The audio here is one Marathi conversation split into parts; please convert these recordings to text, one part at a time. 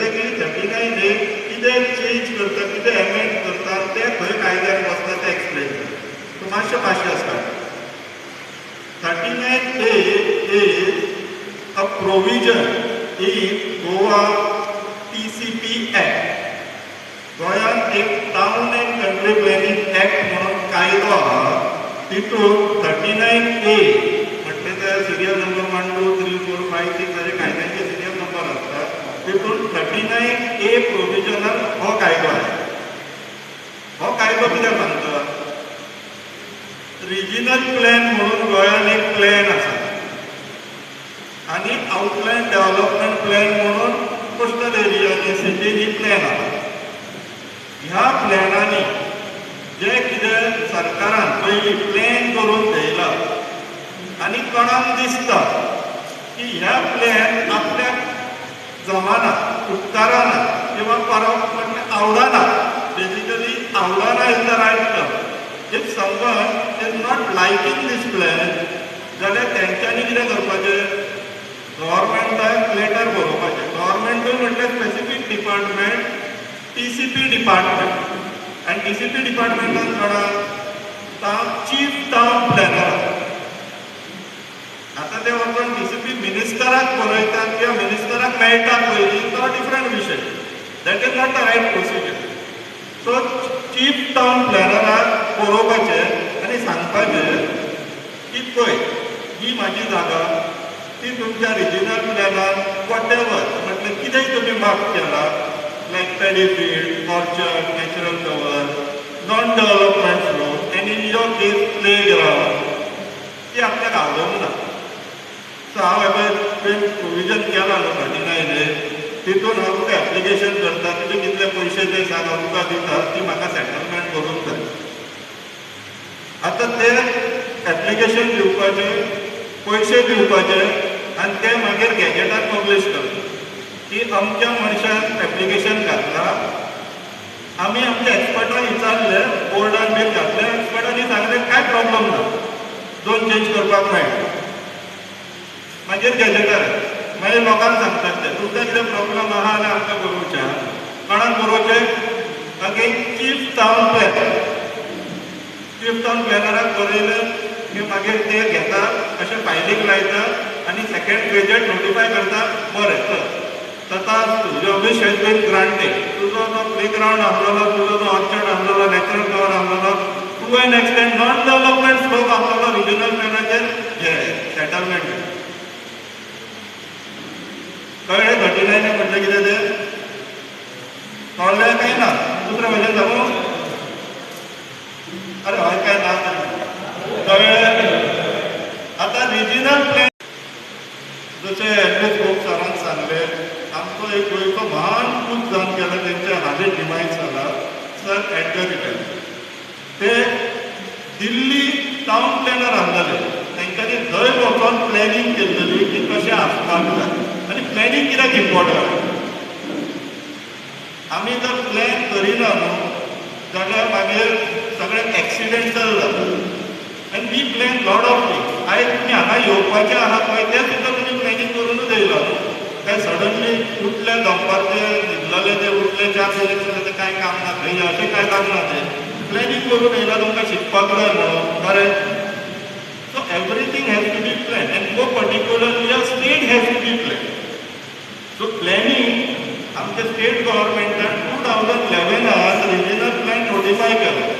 एक्झॅक्टली 39A कितें चेंज करता, कितें एमेंड करता, तें खंय कायद्यान बसता तें एक्सप्लेन करता. सो मातशें fast start. 39A is a provision in Goa TCP Act. गोंयांत एक town end country planning act म्हणून कायदो आहा. तितून 39A म्हटले ते सिरियल नंबर 1, 2, 3, 4, 5, 6 अशे कायद्यांचे सिरियल नंबर आसता. तितून 39A प्रोविजनान हो कायदो आहे. हो कायदो कितें सांगता, रिजनल प्लॅन म्हणून गोंयांत एक प्लॅन आसा आनी आउटलायन डेव्हलपमेंट प्लॅन म्हणून कोस्टल एरियानी सिटीनी प्लॅन आसा. ह्या प्लॅनांनी जे कितें सरकारान पयलीं प्लॅन करून थेयला आनी कोणाक दिसता की ह्या प्लॅन आपल्याक जमाना, उपकाराना किंवा परत म्हटल्यार आवडना, बेजिकली आवडना is the right term. If someone is not liking this plan जाल्यार तेंच्यांनी कितें करपाचें, गव्हर्मेंटाक लेटर बरोवपाचें. गव्हर्मेंटूय म्हटल्यार स्पेसिफीक डिपार्टमेंट TCP डिपार्टमेंट. आनी TCP डिपार्टमेंटान कोणाक चीफ टावन प्लॅनर. आतां ते वचून TCP मिनिस्टराक बरयतात किंवा मिनिस्टराक मेळटा पयलीं तो डिफरंट विशय. That is not the right procedure. So chief town प्लॅनराक बरोवपाचें आनी सांगपाचें की पळय ही म्हाजी जागा, ती तुमच्या रिजनल प्लॅनान वॉटेवर म्हटल्यार कितेंय तुमी मार्क केला, like paddy field, orchard, natural cover, non-development zone, and in your case playground, ती आपल्याक आवडूंक ना. सो हांव एबय प्रोविजन केला न्हू 39A, तितून हांव तुका एप्लिकेशन करता, तुजे कितले पयशे ते सांग हांव तुका दिता, ती म्हाका सेटलमेंट करून जाय. आतां ते एप्लिकेशन दिवपाचें, पयशे दिवपाचे आनी ते मागीर गॅजेटार पब्लीश करता की अमक्या मनशान एप्लिकेशन घातला. आमी आमच्या एक्सपर्टान विचारले, बोर्डान बीन घातले, एक्सपर्टांनी सांगलें कांय प्रॉब्लम ना, दोन चेंज करपाक मेळटा. मागीर गॅजेटार मागीर लोकांक सांगतात ते तुमकां कितें प्रॉब्लम आहा जाल्यार आमकां बरोवचें. कोणाक बरोवचें, again chief town planner. Chief town प्लॅनराक बरयलें की मागीर ते घेता, अशें फायलीक लायता आनी सेकेंड गॅजेट नोटिफाय करता. बरें चल तथास्तु, your wish has been granted. तुजो जो प्लेग्रावंड आसलेलो, तुजो जो ऑर्चर्ड आसलेलो, नॅचरल कवर आसलेलो, to an extent non development slope आसलेलो रिजनल प्लॅनाचेर हे सेटलमेंट. कळ्ळें 39A म्हटलें कितें तें? कळ्ळें काय ना? दुसरें भशेन सांगू? अरे हय काय ना? कळ्ळें? आतां रिजनल प्लॅन जशें एड्रेस फोक सरान सांगलें, आमचो एक गोंयचो महान पूत जावन गेला, तेंचे हालीं डिमायज जाला, सर एडगर इटन. ते दिल्ली टावन प्लॅनर आसलेले, तेंच्यांनी थंय वचोन प्लॅनिंग केल्लेली की कशें आसपाक जाय आनी प्लॅनिंग कित्याक इम्पॉर्टंट. आमी जर प्लॅन करिना न्हू जाल्यार मागीर सगळें एक्सिडेंटल जाता. आनी we plan lot of things. आयज तुमी हांगा येवपाचें आहा पळय तें सुद्दां तुमी प्लॅनिंग करूनच येयला न्हू. काय सडनली उठले दनपारचे न्हिदलेले ते उठले च्या पिले ते कांय काम ना खंय अशें कांय लागना. ते प्लॅनिंग करून येयला तुमकां शिकपाक जाय म्हणून. बरें, so everything has to be plan and more particularly a state has to be plan. So planning आमच्या स्टेट गव्हर्मेंटान 2011 रिजनल प्लॅन नोटिफाय केलो.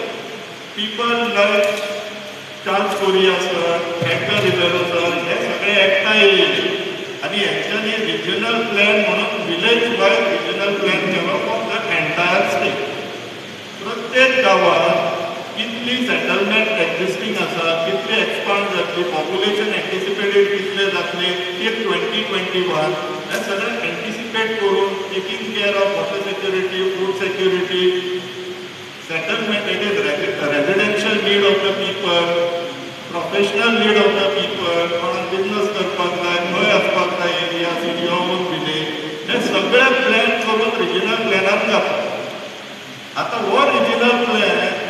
People like Charles Correa sir, Edgar Ribeiro sir, हे सगळे एकठांय येयले आनी हेंच्यांनी रिजनल प्लॅन म्हणून विलेज वायज रिजनल प्लॅन केलो फॉर द एंटायर स्टेट. प्रत्येक गांवांत कितली सेटलमेंट एक्झिस्टींग आसा, कितली एक्सपांड जातली, पॉप्युलेशन एंटिसिपेटेड कितले जातले टील 2021, हें सगळें एंटिसिपेट करून taking care of water security, food security, settlement, it is residential need of the people, professional need of the people, कोणाक बिजनस करपाक जाय, खंय आसपाक जाय एरिया, सिटी ऑफ विलेज, हे सगळे प्लॅन करून रिजनल प्लॅनान जाता. आतां हो रिजनल प्लॅन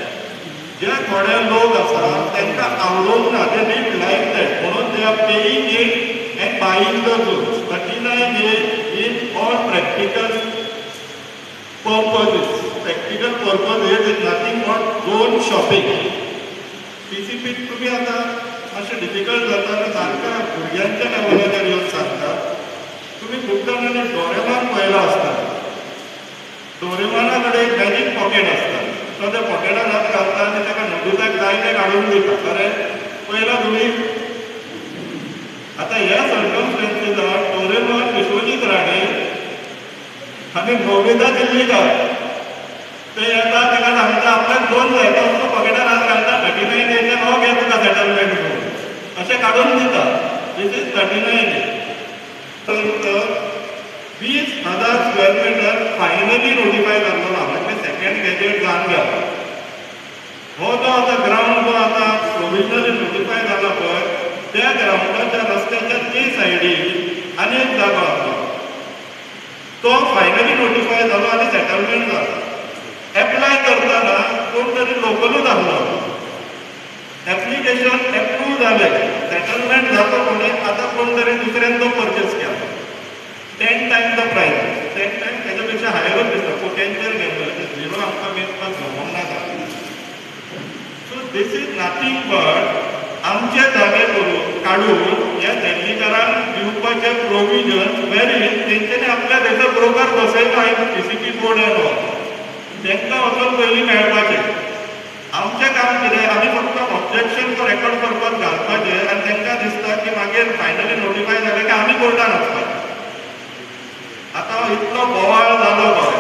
जे थोडे लोक आसा तांकां आवडूंक ना, ते डीड लायक दॅट, म्हणून they are paying it and buying the goods. 39A in all practical purposes. Practical purpose here is nothing but zone shopping. TCP तुम्ही आता असे डिफिकल्ट जाता आणि सारखा भुरग्यांच्या लेवलाचेर येवन सांगता. तुम्ही खूप जाणांनी डोरेमॉन पळयला आसता. डोरेमॉना कडेन एक मॅजीक पॉकेट आसता. तो त्या पॉकेटान हात घालता आनी ताका नोटबुकाक जाय तें काडून दिता. खरें पळयला तुमी? आता ह्या सर्कमस्टन्सीसार डोरेमॉन विश्वजीत राणे आनी नोबिता दिल्लीकर ते येता ताका सांगता आपल्याक दोन जाय तो पॉकेटान हात घालता 39 एजन हो घे तुका सेटलमेंट करून अशें काडून दिता. This is 39 A. 20,000 square meter finally notify जाल्लो ना म्हणजे सेकंड गॅजेट जावन गेलो. हो जो आता ग्राउंड जो आता प्रोविजनली नोटिफाय जाला पळय त्या ग्राउंडाच्या रस्त्याच्या ते सायडीक आनी एक जागो आसलो तो फायनली नोटिफाय जालो आनी सेटलमेंट जालो. एप्लाय करतना कोण तरी लोकलूच आसलो. एप्लिकेशन एप्रूव जालें सेटलमेंट जातो कोणी आता कोण तरी दुसऱ्यान तो परचेस केला 10 times the price. 10 times त्याच्यापेक्षा हायरच दिसता. पोटेन्शियल गेलं झिरो आमकां मेजपाक जमोंक नाका. So this is nothing but आमचे जागे करून काडून ह्या सेंडिकरांक दिवपाचे प्रोविजन वेरी तेंच्यांनी आपल्या थंयसर ब्रोकर बसयलो हांवें TCP बोर्ड येलो तांकां वचून पयलीं मेळपाचें. आमचें काम कितें आमी फक्त ऑब्जेक्शन तो रेकॉर्ड करपाक घालपाचें आनी तांकां दिसता की मागीर फायनली नोटिफाय जालें की आमी कोर्टान वचपाचें. आता इतलो बोवाळ जालो गोंय.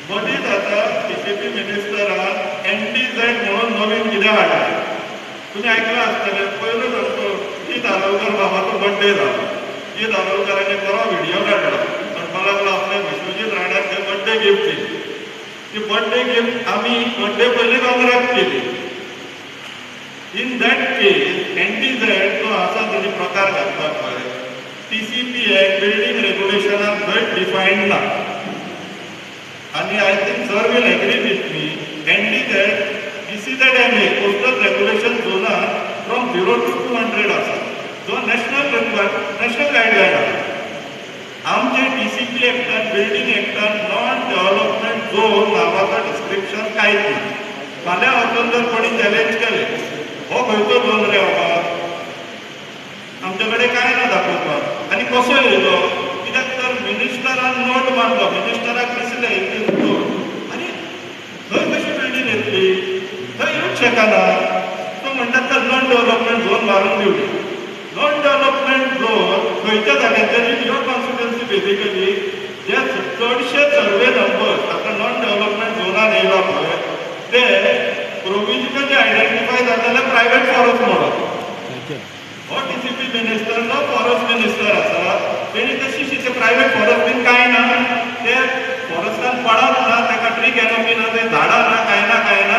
मदींच आतां TCP मिनिस्टरान NTZ म्हणून नवीन कितें हाडलें. तुमी आयकलां आसतलें पयलूच आमचो जी धारवकर बाबाचो बर्थडे जालो. जी धारवकरांनी बरो व्हिडियो काडलो म्हणपाक लागलो आपल्या विश्वजीत राण्याक ते बर्थडे गिफ्ट दिली. ती बर्थडे गिफ्ट आमी बर्थडे पयलींच अनरॅप केली. इन दॅट केस NTZ जो आसा तेजी प्रकार घातला पळय TCP Act बिल्डिंग रेग्युलेशनान खंय डिफायन्ड ना. आनी I think sir will agree with me NTZ DCZMA coastal regulation झोनान फ्रॉम 0 to 200 आसा जो नॅशनल गायडलायन आसा. आमचे TCP एक्टान बिल्डिंग एक्टान नॉन डेव्हलपमेंट झोन नावाचा डिस्क्रिप्शन कांयच ना. फाल्यां वचून जर कोणी चॅलेंज केलें हो खंयचो झोन रे बाबा आमचे कडेन कांय ना दाखोवपाक आनी कसो येयलो कित्याक तर मिनिस्टरान नोट मारलो. मिनिस्टराक दिसलें एक झोन आनी थंय कशी बिल्डींग येतली थंय येवंक शकना. तो म्हणटात तर नॉन डेव्हलपमेंट झोन मारून दिवली. नॉन डेव्हलपमेंट झोन खंयच्या जाग्याचेर इन युअर कॉन्स्टिट्युएन्सी बेसिकली जे चडशे सर्वे नंबर्स आतां नॉन डेव्हलपमेंट झोनान येयला पळय ते प्रोविजनली आयडेंटिफाय जाल्ले प्रायवेट फॉरेस्ट म्हणून. हो TCP मिनिस्टर जो फॉरेस्ट मिनिस्टर आसा तेणी तशी ते प्रायवेट फॉरेस्ट बीन कांय ना ते फॉरेस्टान पडत ना ताका ट्री कॅनोपी ना ते झाडां ना कांय ना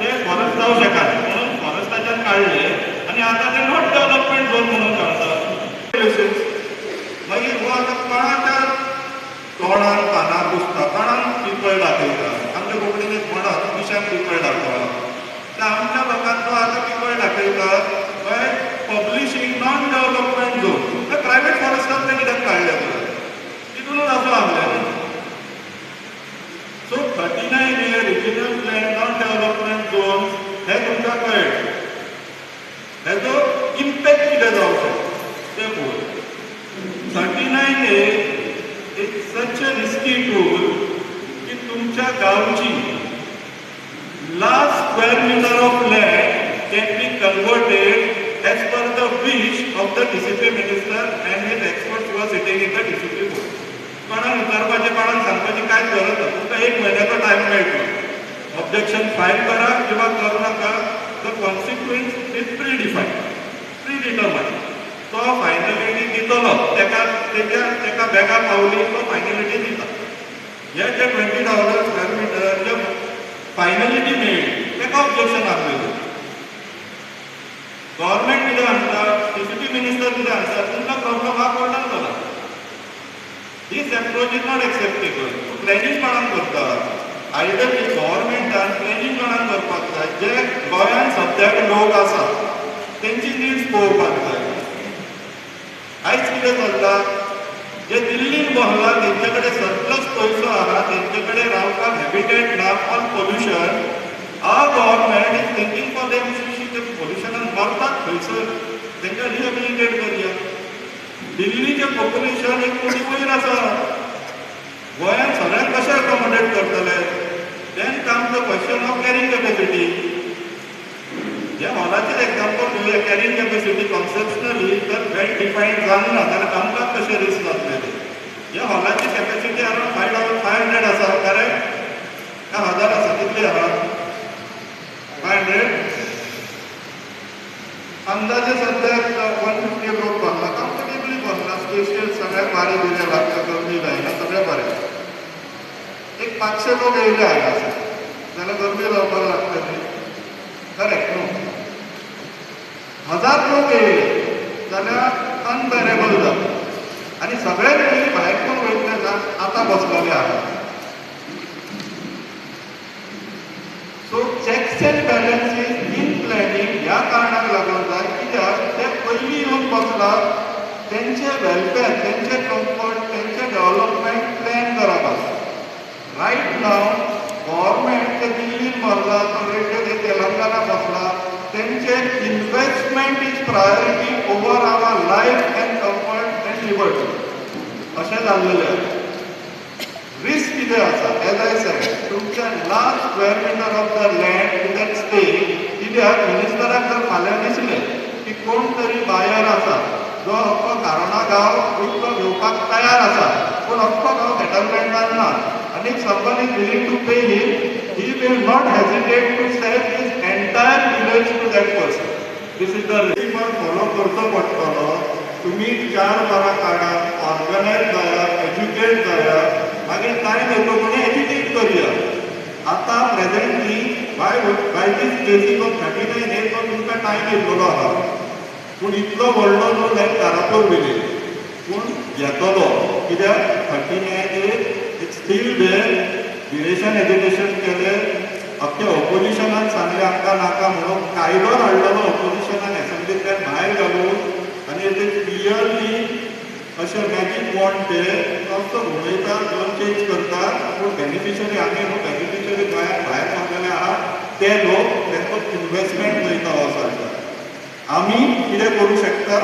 ते फॉरेस्ट जावं शकना म्हणून फॉरेस्टाच्यान काडले आनी आतां ते नॉट डेव्हलपमेंट झोन म्हणून काडटा. मागीर हो आतां कोणाच्या तोंडान कानाक घुसता कोणाक पिंपळ दाखयता. आमच्या कोंकणीन एक म्हण आसा पिशाक पिंपळ दाखोवप. तर आमच्या लोकांक तो आतां पिंपळ दाखयता by publishing non development zone. Private फॉरेस्टान ते कित्याक काडले तितूनच आसा आसलें. So 39A regional plan non development zone हे तुमकां कळ्ळें. हेजो इम्पॅक्ट कितें जावंक शकता तें पळय. 39A is such a risky tool की तुमच्या गांवची last square meter of land can be converted as per the wish of the TCP minister and his experts who are sitting in the TCP board. कोणाक विचारपाचें कोणाक सांगपाची कांय गरज ना. तुमकां 1 म्हयन्याचो टायम मेळटलो. ऑब्जेक्शन फायल करा किंवा करू नाका. The consequence is pre determined. तो फायनलिटी दितलो तेका बॅगा पावली तो फायनलिटी दिता. हे जे 20,000 स्क्वेअर मीटर जे फायनलिटी मेळ्ळी तेका ऑब्जेक्शन आसलेलें. गव्हर्मेंट कितें म्हणटा TCP मिनिस्टर कितें म्हणटा तुमकां प्रॉब्लम हा कोर्टान जाला. This approach is not acceptable. Planning कोणाक करता आयदर गव्हर्मेंटान प्लॅनिंग कोणाक करपाक जाय जे गोंयांत सद्याक लोक आसा तेंची नीड्स पळोवपाक जाय. आयज कितें चलता जे दिल्लीन बसला तेंचे कडेन सरप्लस पयसो आहा, तेंचे कडेन रावपाक हॅबिटेट ना, on pollution, our government is thinking for them ते पोल्युशनान मरतात थंयसर, तेंकां रिहॅबिलिटेट करया. दिल्लीचें पॉप्युलेशन 1 कोटी वयर आसा. गोंयांत सगळ्यांक कशें अकोमोडेट करतले? Then come the question of carrying capacity. ह्या हॉलाचेर एग्जाम्पल घेवया, कॅरिंग कॅपेसिटी कॉन्सेप्शनली जर वेल डिफायन्ड जावना जाल्यार आमकां कशें रिस्क जातलें. ह्या हॉलाची कॅपेसिटी अरावंड 5,500 आसा, करेक्ट? काय 1000 आसा? कितली आहा? 500. अंदाजे सद्याक 150 लोक बसला, कम्फर्टेबली बसला, स्पेशियस, सगळ्याक भारी दिले लागता, गर्दी जायना, सगळें बरें. एक 500 लोक येयले हांगा जाल्यार गर्दी जावपाक लागतली, करेक्ट न्हू? 1000 लोक येयले जाल्यार अनबेरेबल जाता. आनी सगळेच पयलीं भायर कोण वयतले ना, आतां बसलेले आहा. So checks and balances in planning ह्या कारणाक लागून जाय, कित्याक ते पयलीं येवन बसला, तेंचे वेलफेअर, तेंचे कम्फर्ट, तेंचे डेव्हलपमेंट प्लॅन करप आसा. रायट नाव गव्हर्नमेंट ते दिल्लीन बसला, ते तेलंगणा बसला, तेंचे investment is priority over our life and comfort and liberty अशें जाल्लेलें आसा. रिस्क कितें आसा? एज आय सेड, तुमच्या last square meter of the land in that state, कित्याक मिनिस्टराक जर फाल्यां दिसलें की कोण तरी बायर आसा जो अख्खो कारणा गांव उदको घेवपाक तयार आसा, पूण अख्खो गांव सेटलमेंटान ना, आनी somebody is willing to pay him, he will not hesitate to sell his entire village to that person. This is the risk follow करचो पडटलो. तुमी 4 वरां काडा, ऑर्गनायज जाया, एज्युकेट जाया, मागीर टायम येतो कोणी एज्युकेट करया. आतां presently by this basis of 39 A तुमकां टायम येतलो आहा, पूण इतलो व्हडलो न्हू लायक कारापूर विलेज, पूण येतलो. कित्याक 39 A it's still there. Duration education केलें, अख्ख्या ऑपोजिशनान सांगलें आमकां नाका म्हणून कायदो हाडलेलो ऑपोजिशनान एसेंब्लींतल्यान भायर घालून, आनी ते क्लियरली अशें मॅजीक वॉन्ड ते फक्त उडयता, लोन चेंज करता, पूण बेनिफिशरी आमी न्हू, बेनिफिशरी गोंयांत भायर मारलेले आहा ते लोक, तांकां इन्वेस्टमेंट वयता हो सारको. आमी कितें करूं शकता?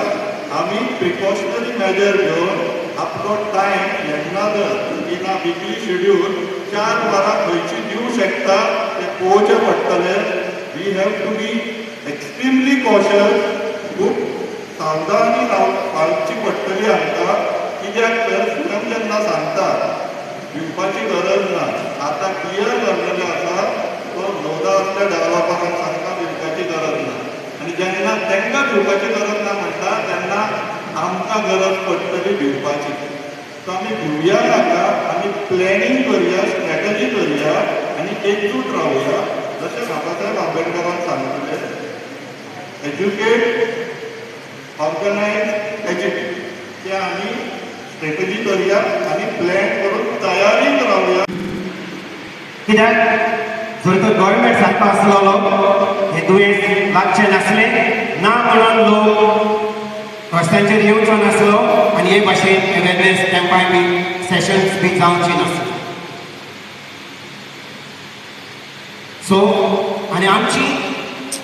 आमी प्रिकॉशनरी मेजर घेवन आपलो टायम येन्ना जर इन अ विकली शेड्यूल 4 वरां खंयची दिवं शकता तें पळोवचें पडटलें. We have to be extremely cautious, खूब सावधानी पाळची पडटली आमकां. कित्याक तर सीएम जेन्ना सांगता भिवपाची गरज ना, आतां क्लियर जाल्लेलें आसा, तो नवदा असल्या डेव्हलपरांक सांगता भिवपाची गरज ना, आनी जेन्ना तांकां भिवपाची गरज ना म्हणटा तेन्ना आमकां गरज पडटली भिवपाची. सो आमी भिवया नाका, आमी प्लॅनिंग करया, स्ट्रॅटजी करया आनी एकजूट रावया. जशें बाबासाहेब आंबेडकरान सांगलेलें, एज्युकेट, ऑर्गनायज, एज्युकेट, ते आमी स्ट्रॅटजी करया आनी प्लॅन करून तयारीत रावया. कित्याक जर तर गव्हर्नमेंट सांगता आसलो हे दुयेंस लागचें नासलें ना म्हणून लोक रस्त्यांचेर येवचो नासलो, आनी हे भाशेन अवेरनेस कॅम्पाय बी सेशन्स बी जावची नासली. सो आनी आमची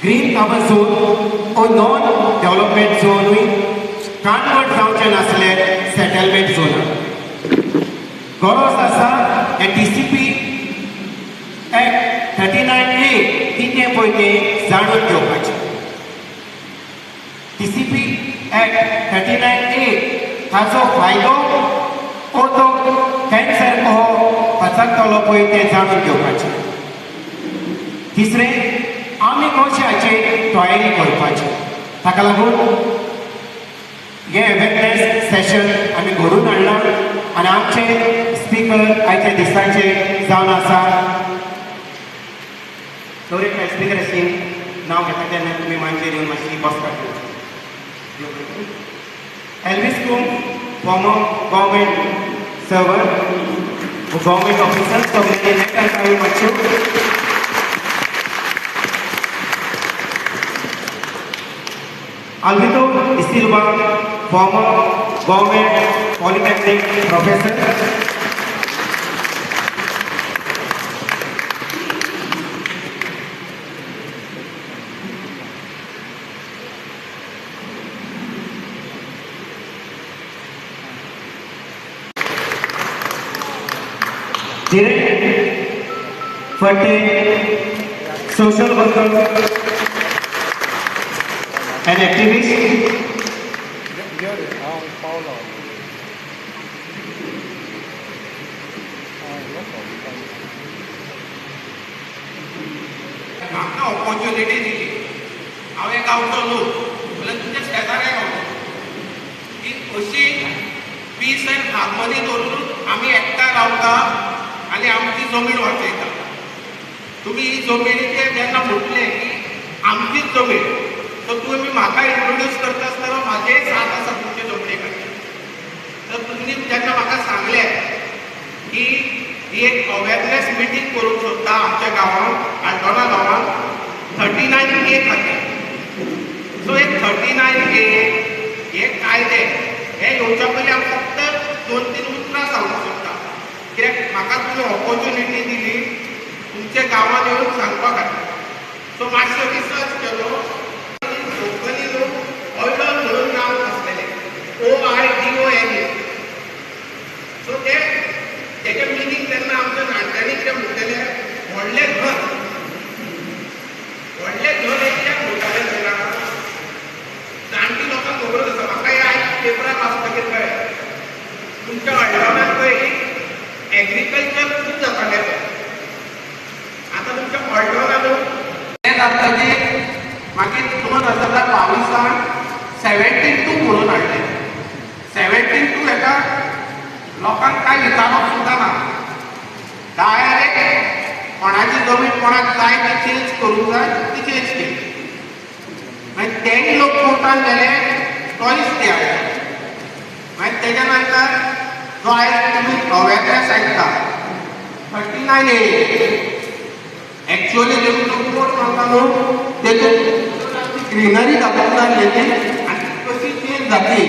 ग्रीन कार्बन झोन ओ नॉन डेव्हलपमेंट झोनूय कन्वर्ट जावचें नासलें सेटलमेंट झोनाक. गरज आसा हे TCP एक्ट 39A कितें पळय तें जाणून घेवपाचें. TCP एक्ट 39A हाचो फायदो ओ तो कॅन्सर कहो पचकतलो पळय तें जाणून घेवपाचें. तिसरें, आमी कशें हाचेर तयारी करपाची. ताका लागून हे अवेरनेस सेशन आमी घडोवन हाडलां आनी आमचे स्पीकर आयच्या दिसाचे जावन आसा. दरेक स्पीकर आशी नांव घेता तेन्ना तुमी मांचेर येवन मातशी बसपाक. एल्वीस कुंभ, former government servant, government officers, community मातश्यो Alvito Silva, former government Polytechnic professor. Direct Fate, social worker and activist. म्हाका ऑपॉर्च्युनिटी दिली हांवें गांवचो लोक म्हणल्यार तुमच्या शेजाऱ्या गांवचो की अशी पीस एंड हार्मनी दवरून आमी एकठांय रावता आनी आमची जमीन वाचयता. तुमी ही जमिनीचेर जेन्ना म्हटलें की आमचीच जमीन, तर तुमी म्हाका इंट्रोड्यूस करता आसतना म्हाजेय साथ आसा तुमचे जमणे खातीर. तर तुमी जेन्ना म्हाका सांगलें की ही एक अवेरनेस मिटींग करूंक सोदता आमच्या गांवांत आल्दोना गांवांत 39A खातीर. सो हे 39A हे कायदे हे येवच्या पयलीं हांव फक्त 2-3 उतरां सांगूंक सोदता, कित्याक म्हाका तुमी ऑपॉर्च्युनिटी दिली तुमच्या गांवांत येवन सांगपा खातीर. सो मातसो रिसर्च केलो. कोंकणी लोक ऑयडॉल म्हणून नांव आसलेलें, OIDOL. सो तेजें मिनींग तेन्ना आमच्या जाणट्यांनी कितें म्हणटलें, व्हडलें घर. व्हडलें घर एक कित्याक म्हणटालें तेन्ना जाणटी लोकांक खबर आसा. म्हाका हे आयज पेपरार वाचतकीर कळ्ळें तुमच्या हॉल्डोनाक पळय एग्रीकल्चर खूब जातालें पळय. आतां तुमच्या हॉल्डोनाक तें जातकीर मागीर 2022 17-2 म्हणून हाडलें. 17-2 हेका लोकांक कांय विचारप सुद्दां ना. डायरेक्ट कोणाची जमीन कोणाक जाय ती चेंज करूंक जाय ती चेंज केली. मागीर तेय लोक कोर्टान गेले, तोय स्टे हाडलो. मागीर तेज्या नंतर जो आयज तुमी अवेरनेस आयकता 39A एक्चुअली जेन्ना कोर्ट म्हणटा न्हू तेतून ग्रीनरी दाखोवंक जाय आनी कशी चेंज जातली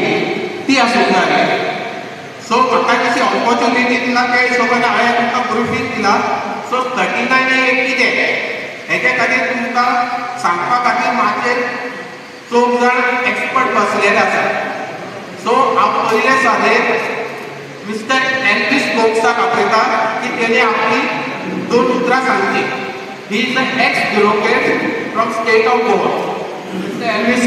ती आसूंक जाय. सो म्हाका जशी ऑपॉर्च्युनिटी दिला त्या हिशोबान हांवें तुमकां ब्रिफींग दिला. सो 39A कितें हेजे खातीर तुमकां सांगपा खातीर म्हाजेर 4 जाण एक्सपर्ट बसलेले आसा. सो हांव पयले सादेर मिस्टर एलवी स्टोक्साक आपयता की तेणे आपली 2 उतरां सांगची. He is the ex bureaucrat from state of Goa. Mister LV